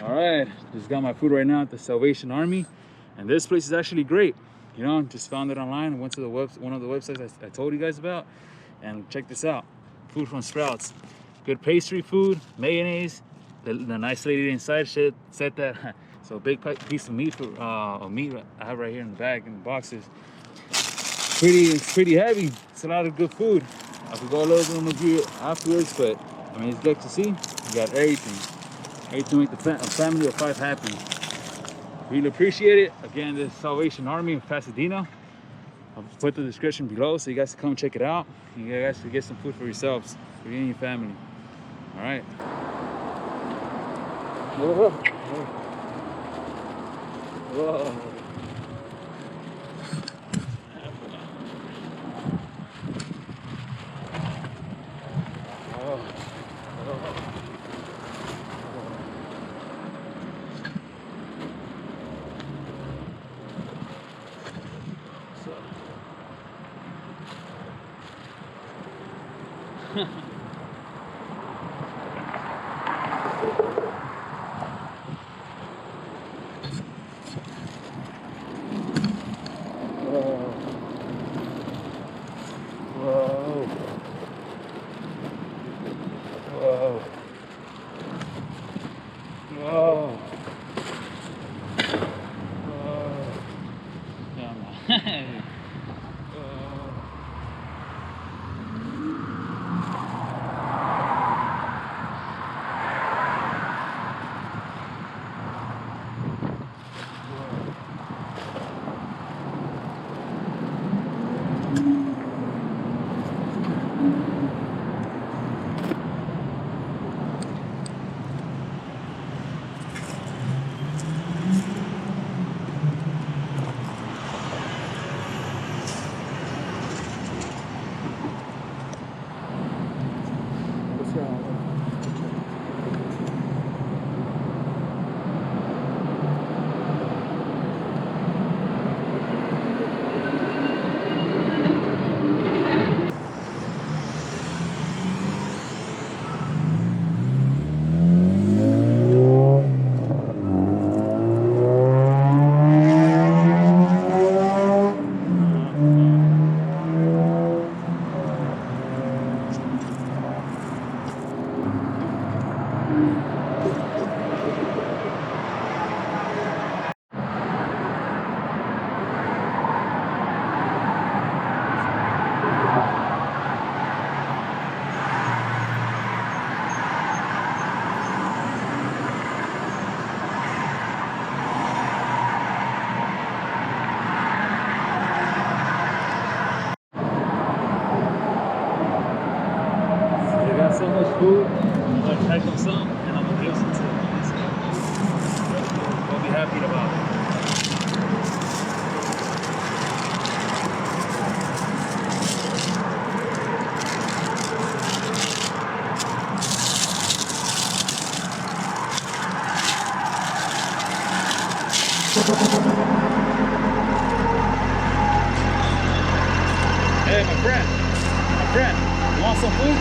Alright, just got my food right now at the Salvation Army, and this place is actually great. You know, just found it online, went to the one of the websites I told you guys about, and check this out. Food from Sprouts. Good pastry food, mayonnaise. The nice lady inside said that so a big piece of meat I have right here in the bag in the boxes. It's pretty heavy. It's a lot of good food. I could go a little bit on the grill afterwards, but I mean, it's good to see. You got everything. Everything make a family of 5 happy. Really appreciate it. Again, the Salvation Army in Pasadena. I'll put the description below so you guys can come check it out. You guys can get some food for yourselves, for you and your family. All right. Whoa. Whoa. food. I'm gonna pack them some, and I'm gonna give some to them. They'll be happy about it. Hey, my friend, you want some food?